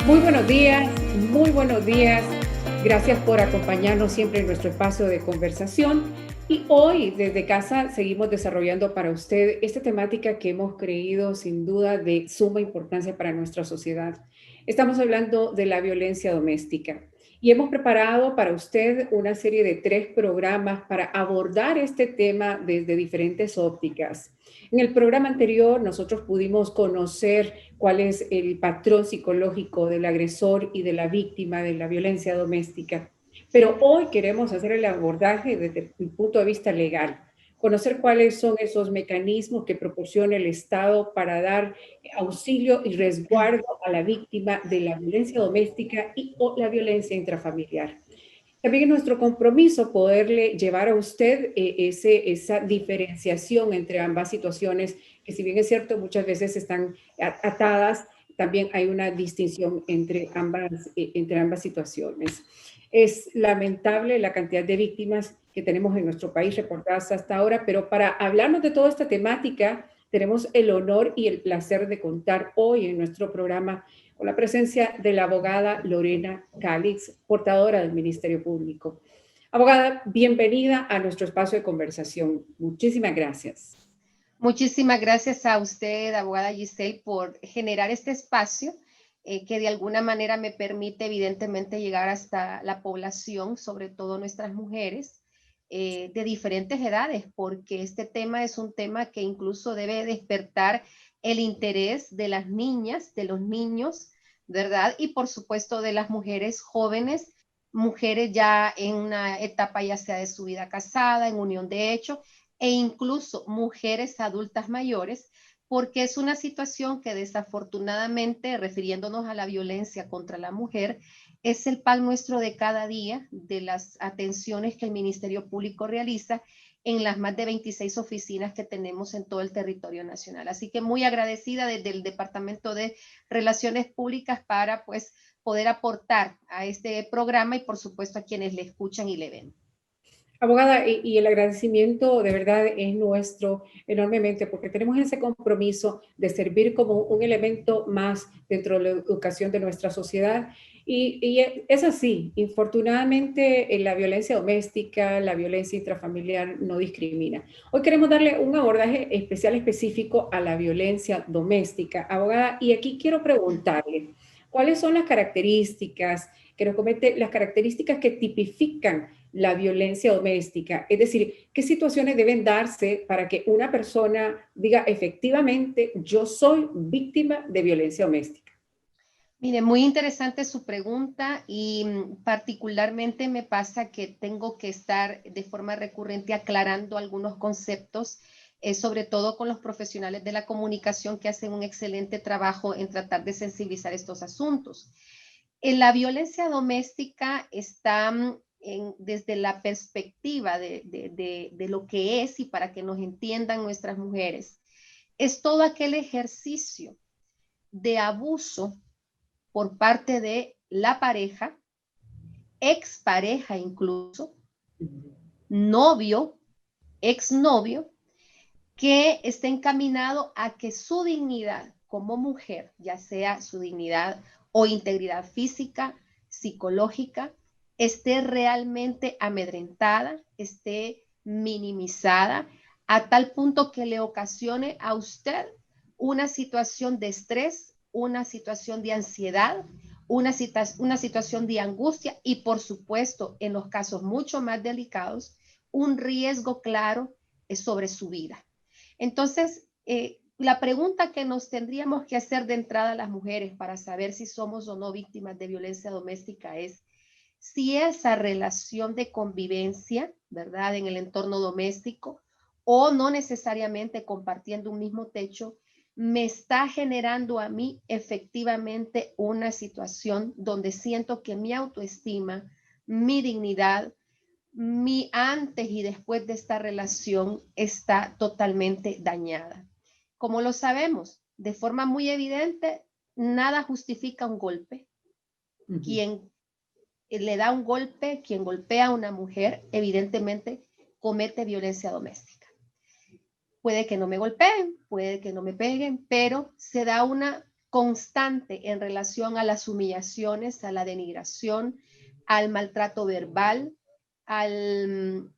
Muy buenos días, muy buenos días. Gracias por acompañarnos siempre en nuestro espacio de conversación. Y hoy desde casa seguimos desarrollando para usted esta temática que hemos creído sin duda de suma importancia para nuestra sociedad. Estamos hablando de la violencia doméstica y hemos preparado para usted una serie de 3 programas para abordar este tema desde diferentes ópticas. En el programa anterior nosotros pudimos conocer cuál es el patrón psicológico del agresor y de la víctima de la violencia doméstica. Pero hoy queremos hacer el abordaje desde el punto de vista legal, conocer cuáles son esos mecanismos que proporciona el Estado para dar auxilio y resguardo a la víctima de la violencia doméstica y o la violencia intrafamiliar. También es nuestro compromiso poderle llevar a usted esa diferenciación entre ambas situaciones, que si bien es cierto, muchas veces están atadas, también hay una distinción entre ambas situaciones. Es lamentable la cantidad de víctimas que tenemos en nuestro país reportadas hasta ahora, pero para hablarnos de toda esta temática, tenemos el honor y el placer de contar hoy en nuestro programa con la presencia de la abogada Lorena Calix, portadora del Ministerio Público. Abogada, bienvenida a nuestro espacio de conversación. Muchísimas gracias. Muchísimas gracias a usted, abogada Giselle, por generar este espacio que de alguna manera me permite evidentemente llegar hasta la población, sobre todo nuestras mujeres, de diferentes edades, porque este tema es un tema que incluso debe despertar el interés de las niñas, de los niños, ¿verdad? Y por supuesto de las mujeres jóvenes, mujeres ya en una etapa ya sea de su vida casada, en unión de hecho, e incluso mujeres adultas mayores, porque es una situación que desafortunadamente, refiriéndonos a la violencia contra la mujer, es el pan nuestro de cada día de las atenciones que el Ministerio Público realiza en las más de 26 oficinas que tenemos en todo el territorio nacional. Así que muy agradecida desde el Departamento de Relaciones Públicas para pues poder aportar a este programa y por supuesto a quienes le escuchan y le ven. Abogada, y el agradecimiento de verdad es nuestro enormemente porque tenemos ese compromiso de servir como un elemento más dentro de la educación de nuestra sociedad. Y es así, infortunadamente la violencia doméstica, la violencia intrafamiliar no discrimina. Hoy queremos darle un abordaje especial específico a la violencia doméstica. Abogada, y aquí quiero preguntarle, ¿cuáles son las características que nos comete, las características que tipifican la violencia doméstica? Es decir, ¿qué situaciones deben darse para que una persona diga efectivamente yo soy víctima de violencia doméstica? Mire, muy interesante su pregunta y particularmente me pasa que tengo que estar de forma recurrente aclarando algunos conceptos, sobre todo con los profesionales de la comunicación que hacen un excelente trabajo en tratar de sensibilizar estos asuntos. En la violencia doméstica está desde la perspectiva de lo que es y para que nos entiendan nuestras mujeres, es todo aquel ejercicio de abuso por parte de la pareja, expareja incluso, novio, exnovio, que esté encaminado a que su dignidad como mujer, ya sea su dignidad o integridad física, psicológica, esté realmente amedrentada, esté minimizada, a tal punto que le ocasione a usted una situación de estrés, una situación de ansiedad, una situación de angustia y, por supuesto, en los casos mucho más delicados, un riesgo claro sobre su vida. Entonces, la pregunta que nos tendríamos que hacer de entrada a las mujeres para saber si somos o no víctimas de violencia doméstica es si esa relación de convivencia, ¿verdad?, en el entorno doméstico o no necesariamente compartiendo un mismo techo, me está generando a mí efectivamente una situación donde siento que mi autoestima, mi dignidad, mi antes y después de esta relación está totalmente dañada. Como lo sabemos, de forma muy evidente, nada justifica un golpe. Uh -huh. Quien le da un golpe, quien golpea a una mujer, evidentemente comete violencia doméstica. Puede que no me golpeen, puede que no me peguen, pero se da una constante en relación a las humillaciones, a la denigración, al maltrato verbal, al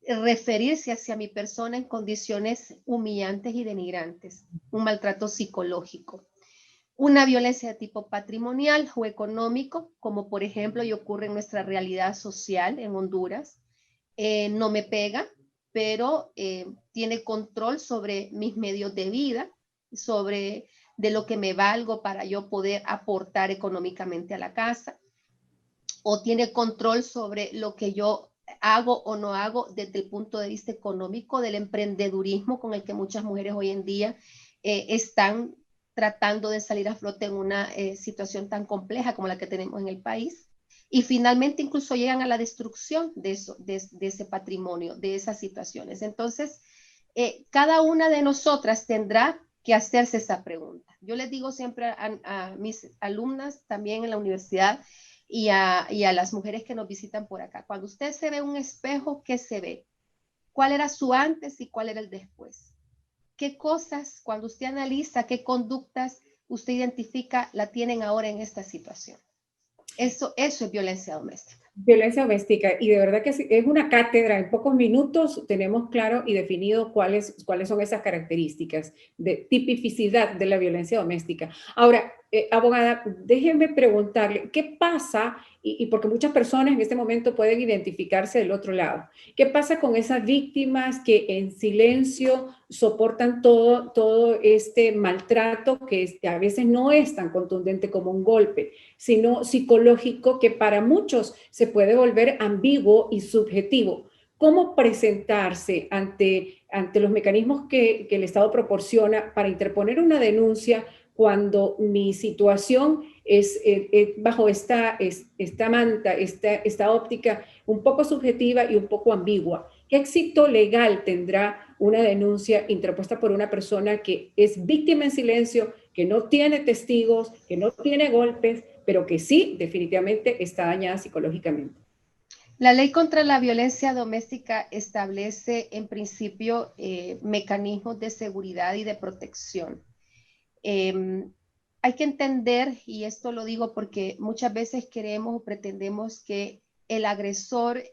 referirse hacia mi persona en condiciones humillantes y denigrantes, un maltrato psicológico. Una violencia de tipo patrimonial o económico, como por ejemplo y ocurre en nuestra realidad social en Honduras, no me pega, pero tiene control sobre mis medios de vida, sobre de lo que me valgo para yo poder aportar económicamente a la casa, o tiene control sobre lo que yo hago o no hago desde el punto de vista económico, del emprendedurismo con el que muchas mujeres hoy en día están tratando de salir a flote en una situación tan compleja como la que tenemos en el país. Y finalmente incluso llegan a la destrucción de ese patrimonio, de esas situaciones. Entonces, cada una de nosotras tendrá que hacerse esa pregunta. Yo les digo siempre a mis alumnas también en la universidad y a las mujeres que nos visitan por acá, cuando usted se ve un espejo, ¿qué se ve? ¿Cuál era su antes y cuál era el después? ¿Qué cosas, cuando usted analiza, qué conductas usted identifica la tienen ahora en esta situación? Eso es violencia doméstica. Violencia doméstica, y de verdad que es una cátedra. En pocos minutos tenemos claro y definido cuáles son esas características de tipificidad de la violencia doméstica. Ahora, abogada, déjeme preguntarle, ¿qué pasa? Y porque muchas personas en este momento pueden identificarse del otro lado. ¿Qué pasa con esas víctimas que en silencio soportan todo este maltrato que a veces no es tan contundente como un golpe, sino psicológico, que para muchos se puede volver ambiguo y subjetivo? ¿Cómo presentarse ante los mecanismos que el Estado proporciona para interponer una denuncia cuando mi situación es bajo esta manta, esta óptica un poco subjetiva y un poco ambigua? ¿Qué éxito legal tendrá una denuncia interpuesta por una persona que es víctima en silencio, que no tiene testigos, que no tiene golpes, pero que sí definitivamente está dañada psicológicamente? La ley contra la violencia doméstica establece en principio mecanismos de seguridad y de protección. Hay que entender, y esto lo digo porque muchas veces queremos o pretendemos que el agresor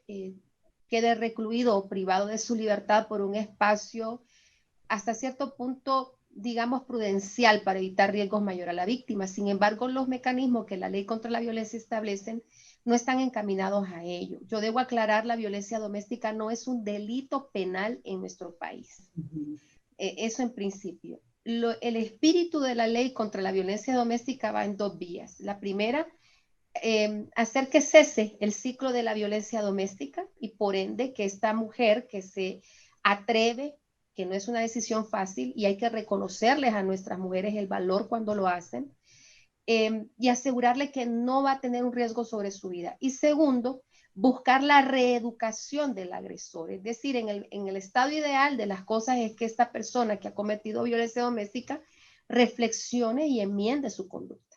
quede recluido o privado de su libertad por un espacio hasta cierto punto, digamos, prudencial para evitar riesgos mayores a la víctima. Sin embargo, los mecanismos que la ley contra la violencia establecen no están encaminados a ello. Yo debo aclarar, la violencia doméstica no es un delito penal en nuestro país. Eso en principio. El espíritu de la ley contra la violencia doméstica va en dos vías. La primera, hacer que cese el ciclo de la violencia doméstica y por ende que esta mujer que se atreve, que no es una decisión fácil y hay que reconocerles a nuestras mujeres el valor cuando lo hacen, y asegurarle que no va a tener un riesgo sobre su vida. Y segundo, buscar la reeducación del agresor. Es decir, en el estado ideal de las cosas es que esta persona que ha cometido violencia doméstica reflexione y enmiende su conducta.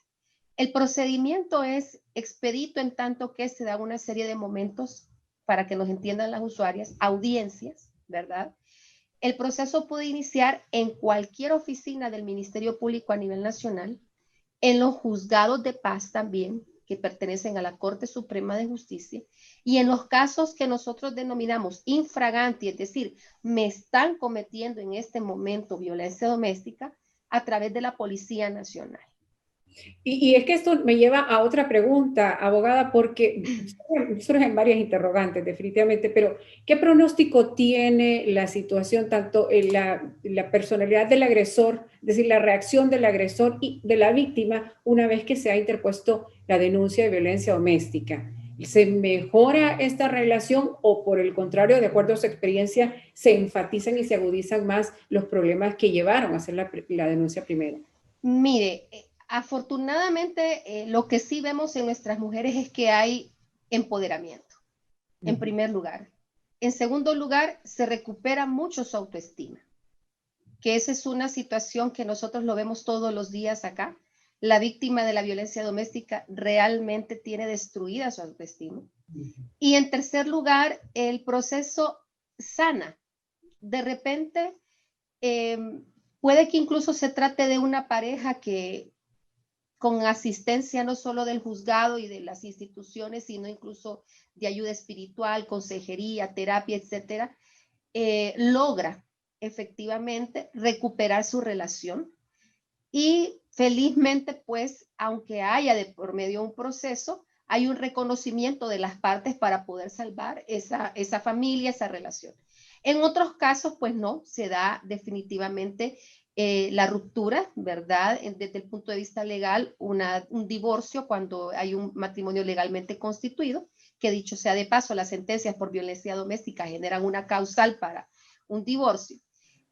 El procedimiento es expedito en tanto que se da una serie de momentos, para que nos entiendan las usuarias, audiencias, ¿verdad? El proceso puede iniciar en cualquier oficina del Ministerio Público a nivel nacional, en los juzgados de paz también, que pertenecen a la Corte Suprema de Justicia, y en los casos que nosotros denominamos infraganti, es decir, me están cometiendo en este momento violencia doméstica, a través de la Policía Nacional. Y es que esto me lleva a otra pregunta, abogada, porque surgen varias interrogantes, definitivamente, pero ¿qué pronóstico tiene la situación, tanto en la personalidad del agresor, es decir, la reacción del agresor y de la víctima una vez que se ha interpuesto la denuncia de violencia doméstica? ¿Se mejora esta relación o por el contrario, de acuerdo a su experiencia, se enfatizan y se agudizan más los problemas que llevaron a hacer la denuncia primero? Mire, afortunadamente lo que sí vemos en nuestras mujeres es que hay empoderamiento, en primer lugar. En segundo lugar, se recupera mucho su autoestima, que esa es una situación que nosotros lo vemos todos los días acá. La víctima de la violencia doméstica realmente tiene destruida su autoestima. Y en tercer lugar, el proceso sana. De repente, puede que incluso se trate de una pareja que con asistencia no solo del juzgado y de las instituciones, sino incluso de ayuda espiritual, consejería, terapia, etcétera, logra efectivamente recuperar su relación. Y felizmente, pues, aunque haya de por medio un proceso, hay un reconocimiento de las partes para poder salvar esa familia, esa relación. En otros casos, pues no, se da definitivamente la ruptura, ¿verdad? Desde el punto de vista legal, un divorcio cuando hay un matrimonio legalmente constituido, que dicho sea de paso, las sentencias por violencia doméstica generan una causal para un divorcio.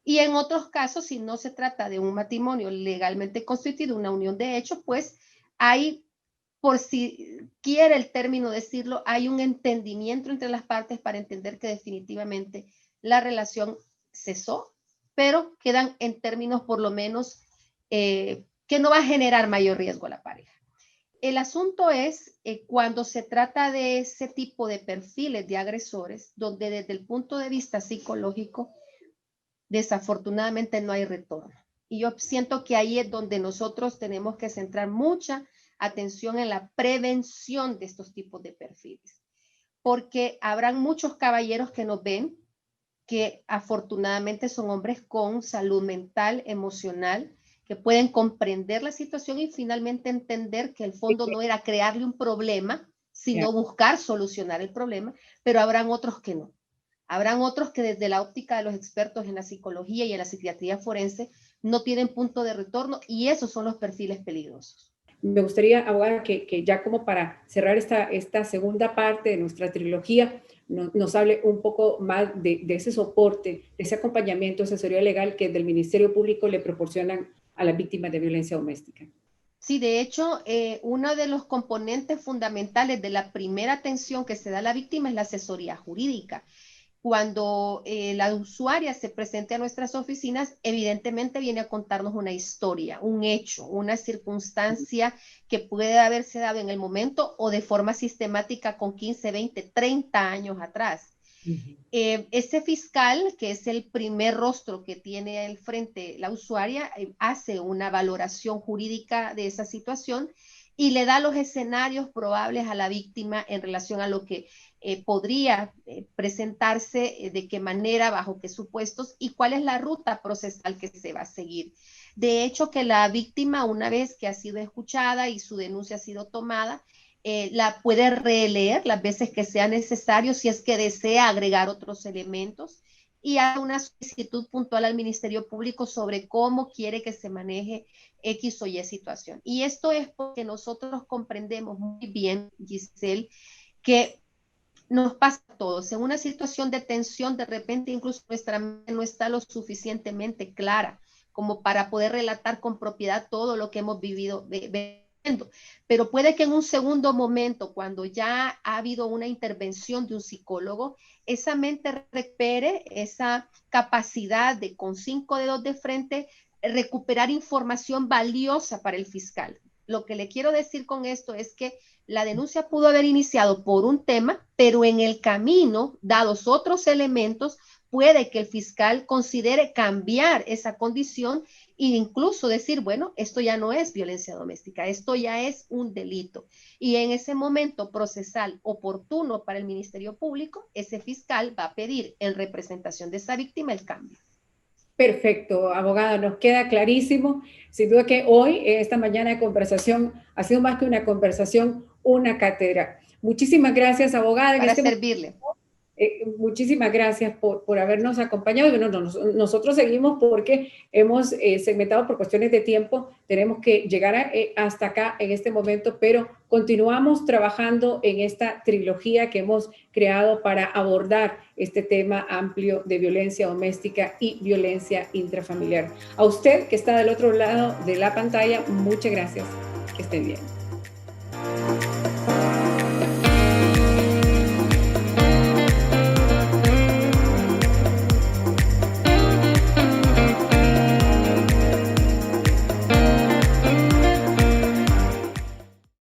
Y en otros casos, si no se trata de un matrimonio legalmente constituido, una unión de hecho, pues hay, por si quiere el término decirlo, hay un entendimiento entre las partes para entender que definitivamente la relación cesó, pero quedan en términos por lo menos que no va a generar mayor riesgo a la pareja. El asunto es cuando se trata de ese tipo de perfiles de agresores, donde desde el punto de vista psicológico, desafortunadamente no hay retorno. Y yo siento que ahí es donde nosotros tenemos que centrar mucha atención en la prevención de estos tipos de perfiles, porque habrán muchos caballeros que nos ven que afortunadamente son hombres con salud mental, emocional, que pueden comprender la situación y finalmente entender que el fondo no era crearle un problema, sino buscar solucionar el problema, pero habrán otros que no. Habrán otros que desde la óptica de los expertos en la psicología y en la psiquiatría forense no tienen punto de retorno y esos son los perfiles peligrosos. Me gustaría, abogada, que ya como para cerrar esta segunda parte de nuestra trilogía, nos hable un poco más de ese soporte, de ese acompañamiento, asesoría legal que del Ministerio Público le proporcionan a las víctimas de violencia doméstica. Sí, de hecho, uno de los componentes fundamentales de la primera atención que se da a la víctima es la asesoría jurídica. Cuando la usuaria se presente a nuestras oficinas, evidentemente viene a contarnos una historia, un hecho, una circunstancia que puede haberse dado en el momento o de forma sistemática con 15, 20, 30 años atrás. Ese fiscal, que es el primer rostro que tiene al frente la usuaria, hace una valoración jurídica de esa situación y le da los escenarios probables a la víctima en relación a lo que podría presentarse, de qué manera, bajo qué supuestos y cuál es la ruta procesal que se va a seguir. De hecho, que la víctima, una vez que ha sido escuchada y su denuncia ha sido tomada, la puede releer las veces que sea necesario si es que desea agregar otros elementos y haga una solicitud puntual al Ministerio Público sobre cómo quiere que se maneje X o Y situación. Y esto es porque nosotros comprendemos muy bien, Giselle, que nos pasa a todos. En una situación de tensión, de repente incluso nuestra mente no está lo suficientemente clara como para poder relatar con propiedad todo lo que hemos vivido. Pero puede que en un segundo momento, cuando ya ha habido una intervención de un psicólogo, esa mente recupere esa capacidad de, con 5 dedos de frente, recuperar información valiosa para el fiscal. Lo que le quiero decir con esto es que la denuncia pudo haber iniciado por un tema, pero en el camino, dados otros elementos, puede que el fiscal considere cambiar esa condición e incluso decir, bueno, esto ya no es violencia doméstica, esto ya es un delito. Y en ese momento procesal oportuno para el Ministerio Público, ese fiscal va a pedir en representación de esa víctima el cambio. Perfecto, abogada, nos queda clarísimo. Sin duda que hoy, esta mañana de conversación, ha sido más que una conversación, una cátedra. Muchísimas gracias, abogada. Para servirle. Muchísimas gracias por habernos acompañado. Y bueno, nosotros seguimos porque hemos segmentado por cuestiones de tiempo. Tenemos que llegar hasta acá en este momento, pero continuamos trabajando en esta trilogía que hemos creado para abordar este tema amplio de violencia doméstica y violencia intrafamiliar. A usted que está del otro lado de la pantalla, muchas gracias. Que estén bien.